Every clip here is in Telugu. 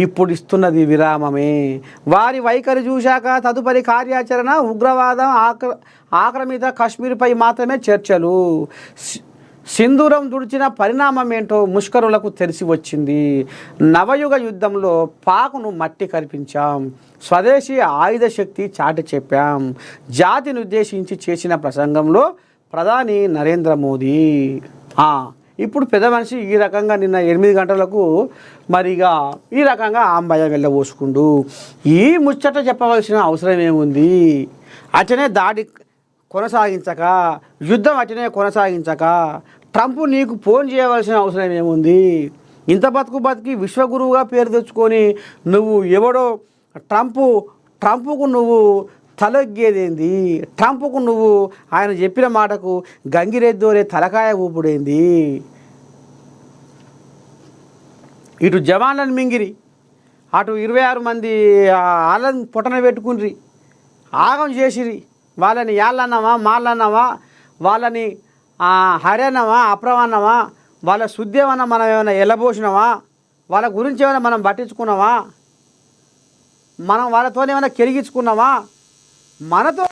ఇప్పుడు ఇస్తున్నది విరామమే. వారి వైఖరి చూశాక తదుపరి కార్యాచరణ ఉగ్రవాదం ఆక్రమిత కాశ్మీర్పై మాత్రమే చర్చలు. సింధూరం దుడిచిన పరిణామం ఏంటో ముష్కరులకు తెలిసి వచ్చింది. నవయుగ యుద్ధంలో పాకును మట్టి కరిపించాం, స్వదేశీ ఆయుధ శక్తి చాటి చెప్పాం. జాతిని ఉద్దేశించి చేసిన ప్రసంగంలో ప్రధాని నరేంద్ర మోదీ ఇప్పుడు పెద్ద మనిషి ఈ రకంగా నిన్న 8 గంటలకు మరిగా ఈ రకంగా ఆంబయ్య వెళ్ళబోసుకుండు. ఈ ముచ్చట చెప్పవలసిన అవసరం ఏముంది? అటనే దాడి కొనసాగించక, యుద్ధం అటనే కొనసాగించక ట్రంప్ నీకు ఫోన్ చేయవలసిన అవసరం ఏముంది? ఇంత బతికి విశ్వగురువుగా పేరు తెచ్చుకొని నువ్వు ఎవడో ట్రంప్కు నువ్వు తలొగ్గేదేంది? ట్రంప్కు నువ్వు ఆయన చెప్పిన మాటకు గంగిరెద్దోరే తలకాయ ఊపుడేంది? ఇటు జవాన్లను మింగిరి, అటు 26 మంది వాళ్ళని పొట్టన పెట్టుకుని ఆగం చేసిరి. వాళ్ళని యాళ్ళన్నావా మాళ్ళన్నావా, వాళ్ళని హరేనవా అప్రవన్నమా, వాళ్ళ శుద్ధి ఏమన్నా మనం ఏమైనా ఎల్లబోసినావా, వాళ్ళ గురించి ఏమైనా మనం పట్టించుకున్నావా, మనం వాళ్ళతో ఏమైనా కెరిగించుకున్నావా? మనతో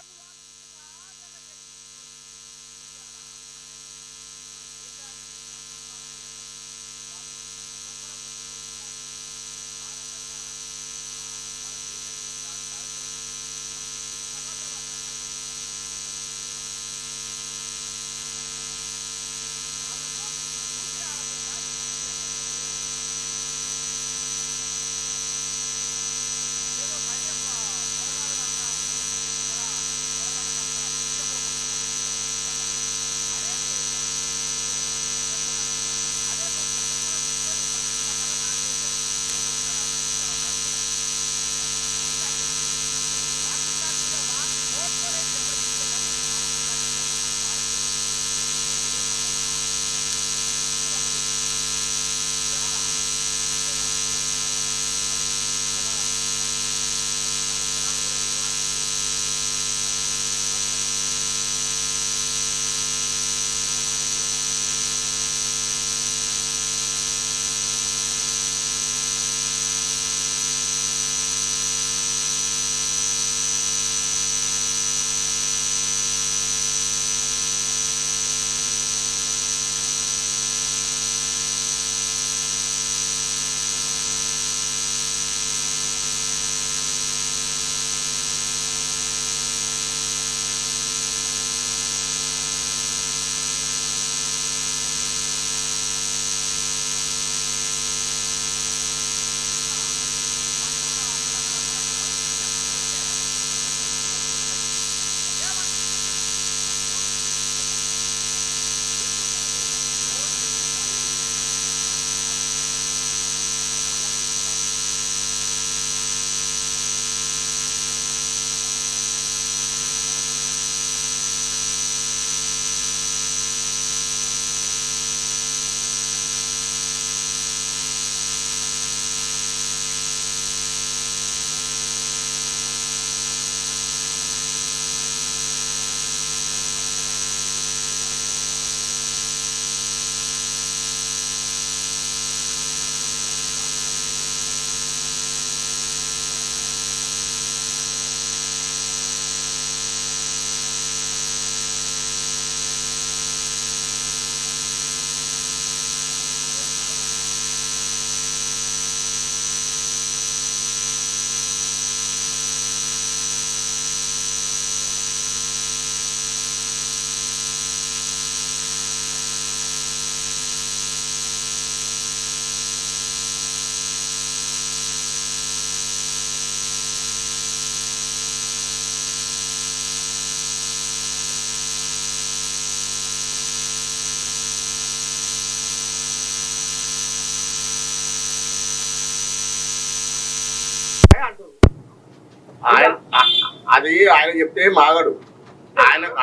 అది ఆయన చెప్తే మాగడు,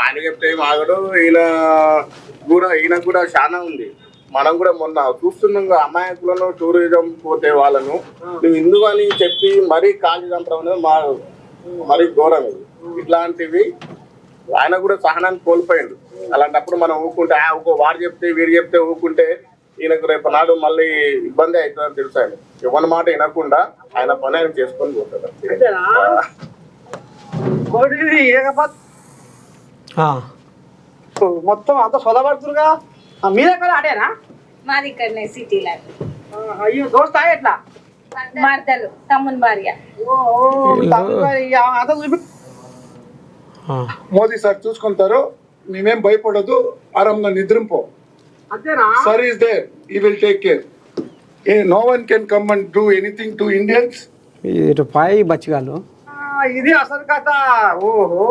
ఆయన చెప్తే మాగడు. ఈయన కూడా చాలా ఉంది. మనం కూడా మొన్న చూస్తున్నాం అమాయకులను టూరిజం పోతే వాళ్ళను నువ్వు ఇందుకు అని చెప్పి మరీ కాల్చి చంపడం అనేది మరీ ఘోరం. ఇది ఇట్లాంటివి ఆయన కూడా సహనాన్ని కోల్పోయిండు. అలాంటప్పుడు మనం ఊరుకుంటే వాడు చెప్తే వీడు చెప్తే ఊరుకుంటే ఈయనకు రేపు నాడు మళ్ళీ ఇబ్బంది అవుతుందని తెలుసు ఆయన. ఎవరి మాట వినకుండా ఆయన పని ఆయన చేసుకొని పోతాడు. మొత్తం అంత సొలబడుతురుగా. మీరెక్కడ ఆడేనా? మాది ఇక్కడనే సిటీలో. అయ్యో దోస్తా ఎట్లా? మర్దలు తమ్ముని భార్య. అంత చూపి. మోదీ సార్ చూసుకుంటారు, మేమేం భయపడదు, ఆరాంగా నిద్రింపో. అంతేనా? Sir is there, he will take care. No one can come and do anything to Indians. ఇటు పై బచ్చిగాళ్ళు. ఇది అసలు కథ. ఓహో,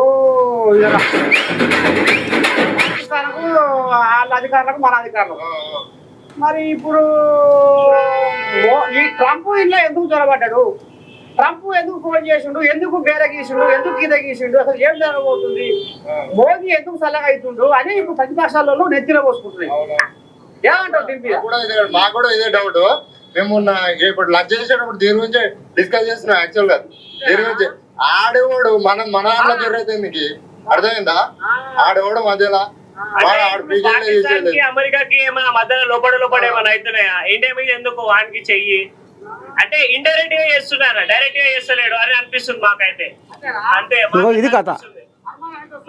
వాళ్ళ అధికారులకు మన అధికారులకు. మరి ఇప్పుడు ఈ ట్రంప్ ఇంట్లో ఎందుకు చొరబడ్డాడు? ట్రంప్ ఎందుకు ఫోన్ చేసిండు? ఎందుకు గేర గీసిండు? ఎందుకు గీత గీసిండు? అసలు ఏం జరగబోతుంది? మోదీ ఎందుకు చల్లగా అవుతుండు అని ఇప్పుడు ప్రతిపక్షాలలో నెత్తిన పోసుకుంటున్నాయి. ఏమంటావు దీని? మాకు కూడా ఇదే డౌట్. మేము ఇప్పుడు లంచ్ చేసేటప్పుడు దీని గురించి డిస్కస్ చేస్తున్నాం. యాక్చువల్ గా దీని గురించి ఆడేవాడు మన దాంట్లో జరుగుతుంది. అర్థమైందా? ఆడేవాడు మధ్యలో అమెరికాకి ఏమైనా మధ్యలో లోపల ఏమైనా అవుతున్నాయా? ఇండియా మీద ఎందుకు వానికి చెయ్యి అంటే ఇండైరెక్ట్ గా చేస్తున్నారా, డైరెక్ట్ గా చేస్తలేడు అని అనిపిస్తుంది మాకైతే. అంతే, ఇది కథ.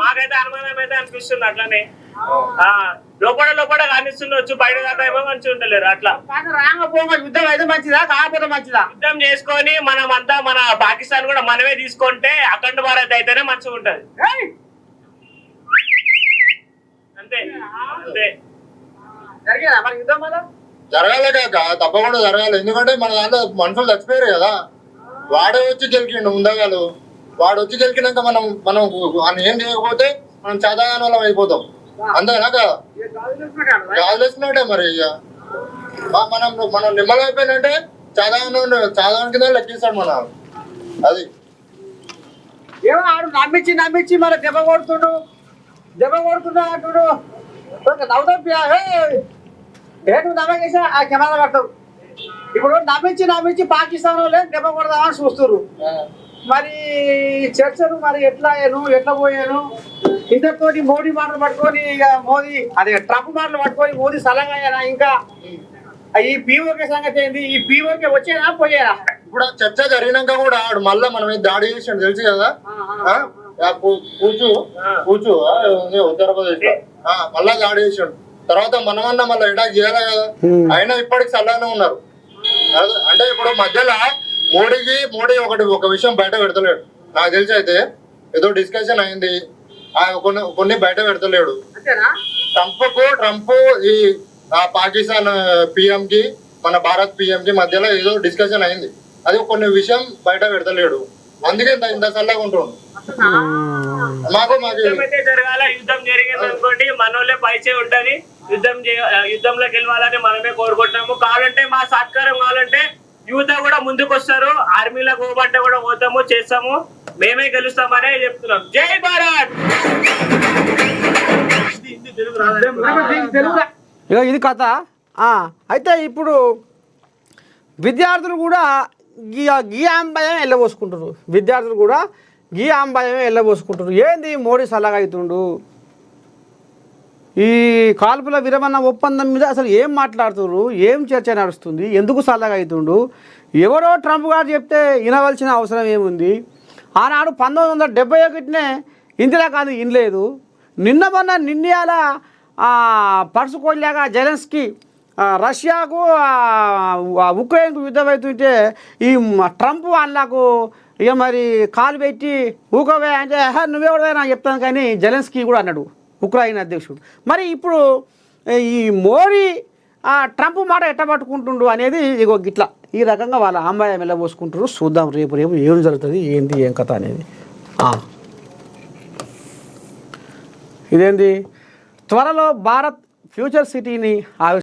మాకైతే అనుమానం అయితే అనిపిస్తుంది. అట్లానే లోపల కానిస్తుండొచ్చు, బయట దాకా ఏమో మంచిగా ఉండలేరు. అట్లా యుద్ధం అయితే మంచిదా కాకపోతే మంచిదా? యుద్ధం చేసుకొని మనమంతా మన పాకిస్తాన్ కూడా మనమే తీసుకుంటే అఖండ భారత్ అయితేనే మంచిగా ఉంటది. అంతే అంతే. జరిగేదా మరి యుద్ధం? మన జరగాలి కాక తప్పకుండా జరగాలి. ఎందుకంటే మన దాంట్లో మనుషులు చచ్చిపోయారు కదా. వాడే వచ్చి గెలికిండు ముందగాలు. వాడు వచ్చి గెలికినాక మనం ఏం చేయకపోతే మనం చదవని వాళ్ళం అయిపోతాం. అంతేనా కదా? గాజు వేసినట్టే మరి. ఇక మనం నిమ్మలం అయిపోయినంటే చదవని కింద లెక్కిస్తాడు మన. అది ఏమో ఆడు నమ్మించి మరి దెబ్బ కొడుతున్నా అంటుడు. నువ్వు నమ్మకేసా ఆ కెమెరా పడతావు. ఇప్పుడు నమ్మించి పాకిస్తాన్ వాళ్ళే దెబ్బ కొడదామని చూస్తున్నారు. మరి చర్చలు మరి ఎట్లా పోయాను? ఇద్దరితోటి మోడీ మాటలు పట్టుకొని ఇక ట్రంప్ మాటలు పట్టుకొని మోదీ సలహా అయ్యారా? ఇంకా ఈ పీఓకే సంగతి ఏంది? ఈ పీఓకే వచ్చేనా పోయేనా? ఇప్పుడు చర్చ జరిగినాక కూడా ఆడు మళ్ళా మనం దాడి చేసాడు తెలుసు కదా. కూచు ఉత్తరప్రదేశ్ లో మళ్ళా దాడి చేసాడు. తర్వాత మనమన్నా మళ్ళీ అటాక్ చేయాలి కదా. అయినా ఇప్పటికి సల్లానే ఉన్నారు. అంటే ఇప్పుడు మధ్యలో మోడీ ఒక విషయం బయట పెడతలేడు. నాకు తెలిసి అయితే ఏదో డిస్కషన్ అయింది, కొన్ని బయట పెడతలేడు. ట్రంప్ ఈ పాకిస్తాన్ పిఎం కి మన భారత్ పిఎం కి మధ్యలో ఏదో డిస్కషన్ అయింది. అది కొన్ని విషయం బయట పెడతలేడు. అందుకే ఇంత చల్లగా ఉంటుండు. జరగాల యుద్ధం జరిగింది అనుకోండి, మనోళ్ళే పైచే ఉంటది. యుద్ధంలో గెలవాలని మనమే కోరుకుంటున్నాము. కావాలంటే మా సత్కారం కావాలంటే యువత కూడా ముందుకు వస్తారు. ఆర్మీలో పోమంటే కూడా పోతాము, చేస్తాము, మేమే గెలుస్తామనే చెప్తున్నాం. జై భారత్. ఇది కథ. అయితే ఇప్పుడు విద్యార్థులు కూడా గీ ఆంబాయమే వెళ్ళబోసుకుంటారు. ఏంది మోడీ సలహా అవుతుండు? ఈ కాల్పుల విరమణ ఒప్పందం మీద అసలు ఏం మాట్లాడుతున్నారు? ఏం చర్చ నడుస్తుంది? ఎందుకు సలహా అవుతుండు? ఎవరో ట్రంప్ గారు చెప్తే వినవలసిన అవసరం ఏముంది? ఆనాడు 1971 ఇందిరాగాంధీ వినలేదు. నిన్నయాల పరుచుకోలేక జెలెన్స్కీ రష్యాకు ఉక్రెయిన్కు యుద్ధం అవుతుంటే ఈ ట్రంప్ వాళ్ళకు ఇక మరి కాలు పెట్టి ఊకవే అంటే నువ్వెవడవే నాకు చెప్తాను కానీ జెలెన్స్కీ కూడా అన్నాడు, ఉక్రెయిన్ అధ్యక్షుడు. మరి ఇప్పుడు ఈ మోడీ ట్రంప్ మాట ఎట్టబట్టుకుంటుండు అనేది ఇగో గిట్లా ఈ రకంగా వాళ్ళ ఆంబాయం వెళ్ళబోసుకుంటారు. చూద్దాం రేపు ఏం జరుగుతుంది, ఏంది ఏం కథ అనేది. ఇదేంది త్వరలో భారత్ ఫ్యూచర్ సిటీని